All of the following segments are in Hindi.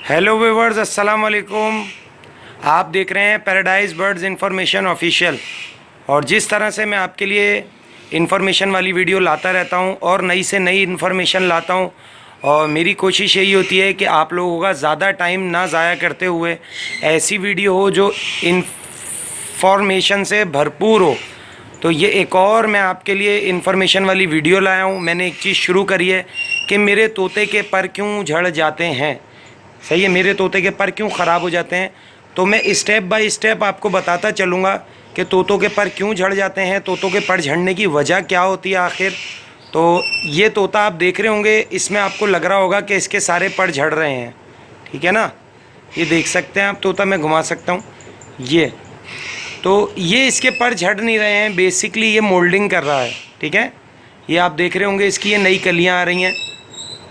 हेलो व्यूवर्स, अस्सलाम वालेकुम। आप देख रहे हैं पैराडाइज बर्ड्स इंफॉर्मेशन ऑफिशियल। और जिस तरह से मैं आपके लिए इंफॉर्मेशन वाली वीडियो लाता रहता हूं और नई से नई इन्फॉर्मेशन लाता हूं, और मेरी कोशिश यही होती है कि आप लोगों का ज़्यादा टाइम ना ज़ाया करते हुए ऐसी वीडियो हो जो इंफॉर्मेशन से भरपूर हो। तो ये एक और मैं आपके लिए इन्फॉर्मेशन वाली वीडियो लाया हूँ। मैंने एक चीज़ शुरू करी है कि मेरे तोते के पर क्यों झड़ जाते हैं। सही है, मेरे तोते के पर क्यों ख़राब हो जाते हैं। तो मैं स्टेप बाय स्टेप आपको बताता चलूँगा कि तोतों के पर क्यों झड़ जाते हैं, तोतों के पर झड़ने की वजह क्या होती है आखिर। तो ये तोता आप देख रहे होंगे, इसमें आपको लग रहा होगा कि इसके सारे पर झड़ रहे हैं, ठीक है ना। ये देख सकते हैं आप, तोता मैं घुमा सकता हूँ। ये इसके पर झड़ नहीं रहे हैं, बेसिकली ये मोल्डिंग कर रहा है, ठीक है। ये आप देख रहे होंगे, इसकी ये नई कलियाँ आ रही हैं।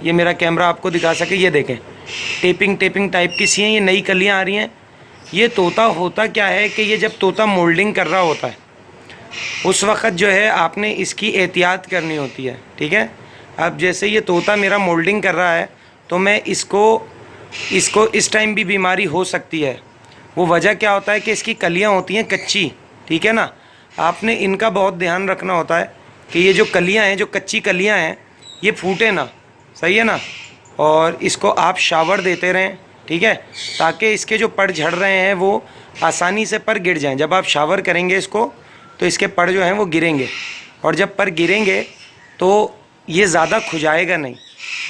ये मेरा कैमरा आपको दिखा सके, ये देखें, टेपिंग टाइप की सी हैं, ये नई कलियाँ आ रही हैं। ये तोता होता क्या है कि ये जब तोता मोल्डिंग कर रहा होता है उस वक़्त जो है आपने इसकी एहतियात करनी होती है, ठीक है। अब जैसे ये तोता मेरा मोल्डिंग कर रहा है तो मैं इसको इस टाइम भी बीमारी हो सकती है। वो वजह क्या होता है कि इसकी कलियाँ होती हैं कच्ची, ठीक है ना। आपने इनका बहुत ध्यान रखना होता है कि ये जो कलियाँ हैं, जो कच्ची कलियाँ हैं, ये फूटे ना, सही है ना। और इसको आप शावर देते रहें, ठीक है, ताकि इसके जो पर झड़ रहे हैं वो आसानी से पर गिर जाएं। जब आप शावर करेंगे इसको तो इसके पर जो हैं वो गिरेंगे, और जब पर गिरेंगे तो ये ज़्यादा खुजाएगा नहीं।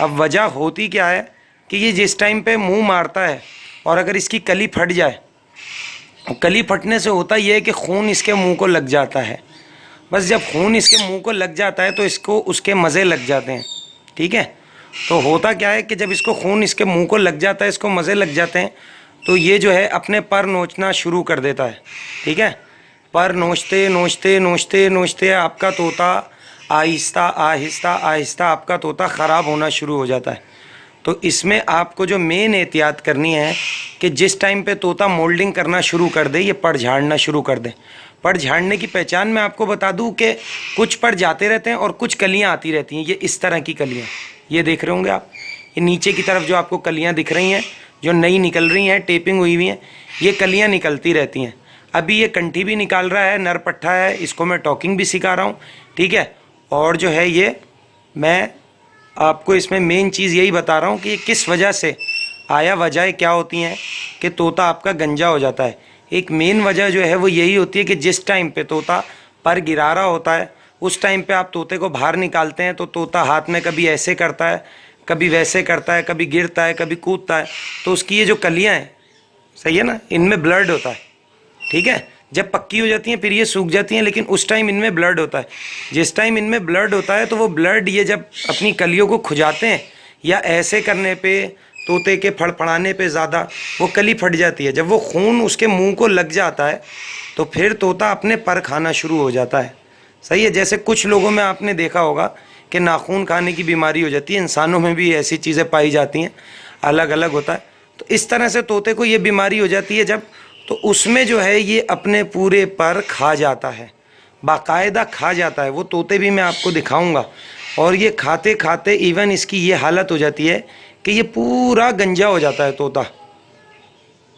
अब वजह होती क्या है कि ये जिस टाइम पे मुंह मारता है और अगर इसकी कली फट जाए, कली फटने से होता ये है कि खून इसके मुंह को लग जाता है। बस जब खून इसके मुंह को लग जाता है तो इसको उसके मज़े लग जाते हैं, ठीक है। तो होता क्या है कि जब इसको खून इसके मुंह को लग जाता है, इसको मज़े लग जाते हैं, तो ये जो है अपने पर नोचना शुरू कर देता है, ठीक है। पर नोचते नोचते नोचते नोचते आपका तोता आहिस्ता आहिस्ता आहिस्ता आपका तोता ख़राब होना शुरू हो जाता है। तो इसमें आपको जो मेन एहतियात करनी है कि जिस टाइम पे तोता मोल्डिंग करना शुरू कर दे, ये पर झाड़ना शुरू कर दे। पर झाड़ने की पहचान मैं आपको बता दूं कि कुछ पर जाते रहते हैं और कुछ कलियां आती रहती हैं। ये इस तरह की कलियां, ये देख रहे होंगे आप, ये नीचे की तरफ जो आपको कलियां दिख रही हैं, जो नई निकल रही हैं, टेपिंग हुई हुई हैं, ये कलियां निकलती रहती हैं। अभी ये कंठी भी निकाल रहा है, नर पट्ठा है, इसको मैं टॉकिंग भी सिखा रहा हूँ, ठीक है। और जो है ये मैं आपको इसमें मेन चीज़ यही बता रहा हूँ कि ये किस वजह से आया, वजह क्या होती हैं कि तोता आपका गंजा हो जाता है। एक मेन वजह जो है वो यही होती है कि जिस टाइम पे तोता पर गिरा रहा होता है उस टाइम पे आप तोते को बाहर निकालते हैं तो तोता हाथ में कभी ऐसे करता है, कभी वैसे करता है, कभी गिरता है, कभी कूदता है। तो उसकी ये जो कलियाँ हैं, सही है ना, इनमें ब्लड होता है, ठीक है। जब पक्की हो जाती हैं फिर ये सूख जाती हैं, लेकिन उस टाइम इनमें ब्लड होता है। जिस टाइम इनमें ब्लड होता है तो वो ब्लड ये जब अपनी कलियों को खुजाते हैं या ऐसे करने पे, तोते के फड़फड़ाने पे ज़्यादा वो कली फट जाती है। जब वो खून उसके मुंह को लग जाता है तो फिर तोता अपने पर खाना शुरू हो जाता है, सही है। जैसे कुछ लोगों में आपने देखा होगा कि नाखून खाने की बीमारी हो जाती है, इंसानों में भी ऐसी चीज़ें पाई जाती हैं, अलग अलग होता है। तो इस तरह से तोते को ये बीमारी हो जाती है जब, तो उसमें जो है ये अपने पूरे पर खा जाता है, बाकायदा खा जाता है। वो तोते भी मैं आपको दिखाऊंगा। और ये खाते खाते इवन इसकी ये हालत हो जाती है कि ये पूरा गंजा हो जाता है तोता।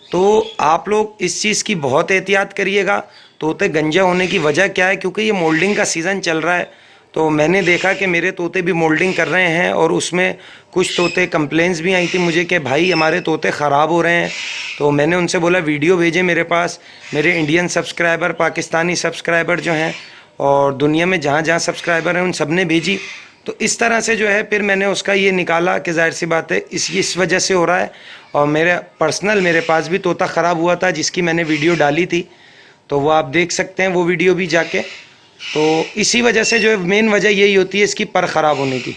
तो आप लोग इस चीज़ की बहुत एहतियात करिएगा। तोते गंजा होने की वजह क्या है, क्योंकि ये मोल्डिंग का सीज़न चल रहा है। तो मैंने देखा कि मेरे तोते भी मोल्डिंग कर रहे हैं और उसमें कुछ तोते कंप्लेंट्स भी आई थी मुझे कि भाई हमारे तोते ख़राब हो रहे हैं। तो मैंने उनसे बोला वीडियो भेजें मेरे पास। मेरे इंडियन सब्सक्राइबर, पाकिस्तानी सब्सक्राइबर जो हैं और दुनिया में जहाँ जहाँ सब्सक्राइबर हैं उन सब ने भेजी। तो इस तरह से जो है फिर मैंने उसका ये निकाला कि जाहिर सी बात है इस वजह से हो रहा है। और मेरे पास भी तोता ख़राब हुआ था जिसकी मैंने वीडियो डाली थी, तो वो आप देख सकते हैं वो वीडियो भी जाके। तो इसी वजह से जो है मेन वजह यही होती है इसकी पर ख़राब होने की,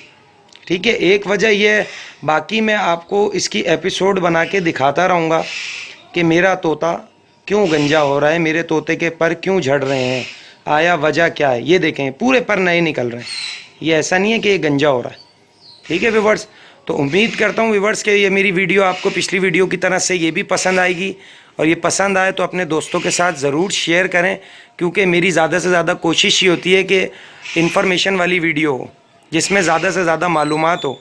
ठीक है। एक वजह ये है, बाकी मैं आपको इसकी एपिसोड बना के दिखाता रहूँगा कि मेरा तोता क्यों गंजा हो रहा है, मेरे तोते के पर क्यों झड़ रहे हैं, आया वजह क्या है। ये देखें पूरे पर नए निकल रहे हैं, ये ऐसा नहीं है कि ये गंजा हो रहा है, ठीक है व्यूवर्स। तो उम्मीद करता हूँ व्यूवर्स कि ये मेरी वीडियो आपको पिछली वीडियो की तरह से ये भी पसंद आएगी। और ये पसंद आए तो अपने दोस्तों के साथ ज़रूर शेयर करें, क्योंकि मेरी ज़्यादा से ज़्यादा कोशिश ये होती है कि इन्फॉर्मेशन वाली वीडियो हो, जिसमें ज़्यादा से ज़्यादा मालूमात हो।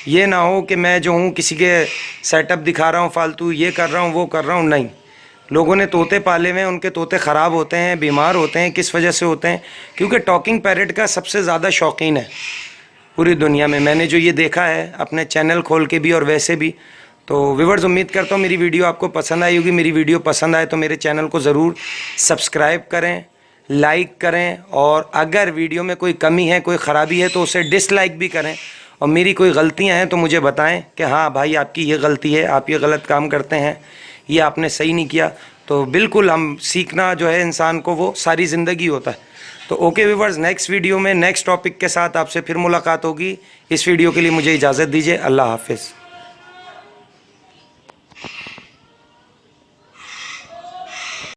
ये ना हो कि मैं जो हूँ किसी के सेटअप दिखा रहा हूँ फालतू, ये कर रहा हूँ वो कर रहा हूँ। नहीं, लोगों ने तोते पाले हुए हैं, उनके तोते ख़राब होते हैं, बीमार होते हैं। किस वजह से होते हैं? क्योंकि टॉकिंग पैरेट का सबसे ज़्यादा शौकीन है पूरी दुनिया में। मैंने जो ये देखा है अपने चैनल खोल के भी और वैसे भी। तो व्यूअर्स, उम्मीद करता हूँ मेरी वीडियो आपको पसंद आई होगी। मेरी वीडियो पसंद आए तो मेरे चैनल को ज़रूर सब्सक्राइब करें, लाइक करें, और अगर वीडियो में कोई कमी है, कोई ख़राबी है तो उसे डिसलाइक भी करें। और मेरी कोई गलतियां हैं तो मुझे बताएं कि हाँ भाई आपकी ये गलती है, आप ये गलत काम करते हैं, ये आपने सही नहीं किया। तो बिल्कुल, हम सीखना जो है इंसान को वो सारी ज़िंदगी होता है। तो ओके व्यूअर्स, नेक्स्ट वीडियो में नेक्स्ट टॉपिक के साथ आपसे फिर मुलाकात होगी। इस वीडियो के लिए मुझे इजाज़त दीजिए। अल्लाह हाफिज़।